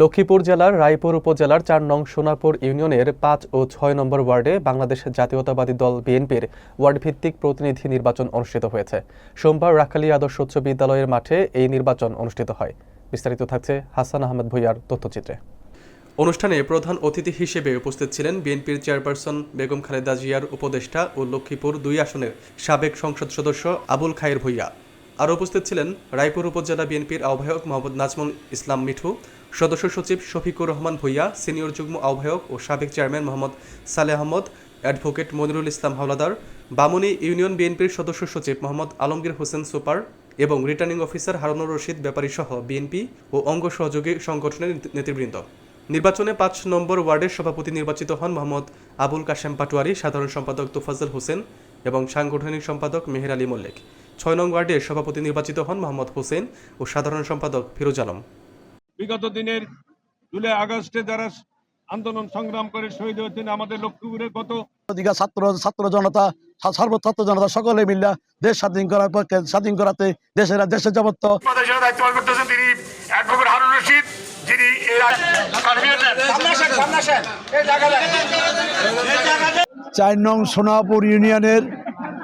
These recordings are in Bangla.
লক্ষ্মীপুর জেলার রায়পুর উপজেলার ৪ নং সোনাপুর ইউনিয়নের ৫ ও ৬ নম্বর ওয়ার্ডে বাংলাদেশ জাতীয়তাবাদী দল বিএনপির ওয়ার্ডভিত্তিক প্রতিনিধি নির্বাচন অনুষ্ঠিত হয়েছে। সোমবার রাখালী আদর্শ উচ্চ বিদ্যালয়ের মাঠে এই নির্বাচন অনুষ্ঠিত হয়। বিস্তারিত থাকছে হাসান আহমেদ ভূঁইয়ার তথ্যচিত্রে। অনুষ্ঠানে প্রধান অতিথি হিসেবে উপস্থিত ছিলেন বিএনপির চেয়ারপারসন বেগম খালেদা জিয়ার উপদেষ্টা ও লক্ষ্মীপুর ২ আসনের সাবেক সংসদ সদস্য আবুল খায়ের ভূঁইয়া। আরও উপস্থিত ছিলেন রায়পুর উপজেলা বিএনপির আহ্বায়ক মোহাম্মদ নাজমুল ইসলাম মিঠু, সদস্য সচিব শফিকুর রহমান ভূঁইয়া, সিনিয়র যুগ্ম আহ্বায়ক ও সাবেক চেয়ারম্যান মোহাম্মদ সালেহ আহমদ, অ্যাডভোকেট মনিরুল ইসলাম হাওলাদার, বামুনী ইউনিয়ন বিএনপির সদস্য সচিব মোহাম্মদ আলমগীর হোসেন সুপার এবং রিটার্নিং অফিসার হারুনুর রশিদ ব্যাপারী সহ বিএনপি ও অঙ্গ সহযোগী সংগঠনের নেতৃবৃন্দ। নির্বাচনে ৫ নম্বর ওয়ার্ডের সভাপতি নির্বাচিত হন মোহাম্মদ আবুল কাশেম পাটোয়ারি, সাধারণ সম্পাদক তোফাজ্জল হোসেন এবং সাংগঠনিক সম্পাদক মেহের আলী মল্লিক। ৬ নং ওয়ার্ডের সভাপতি নির্বাচিত হন মোহাম্মদ হোসেন ও সাধারণ সম্পাদক ফিরোজ আলম। বিগত দিনের জুলাই আগস্টে যারা আন্দোলন সংগ্রাম করে শহীদ হয়েছেন আমাদের লক্ষ্মীপুরের কত ছাত্র জনতা সর্বছাত্র জনতা সকলে মিলে দেশ স্বাধীন করাতে দেশের যাবত্য দায়িত্ব পালন করতেছেন তিনি অ্যাডভোকেট হারুন রশিদ, যিনি ৪ নং সোনাপুর ইউনিয়নের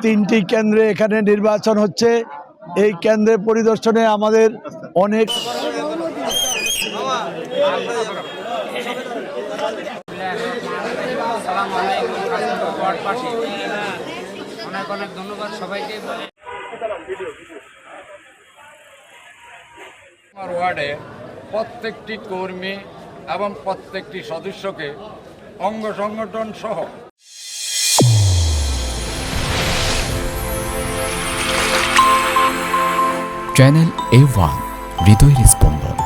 ৩টি কেন্দ্রে এখানে নির্বাচন হচ্ছে। এই কেন্দ্রে পরিদর্শনে আমাদের অনেক অনেক ধন্যবাদ সবাইকে। আমার ওয়ার্ডে প্রত্যেকটি কর্মী এবং প্রত্যেকটি সদস্যকে অঙ্গ সংগঠন সহ চ্যানেল A1 হৃদয়ের স্পন্দন।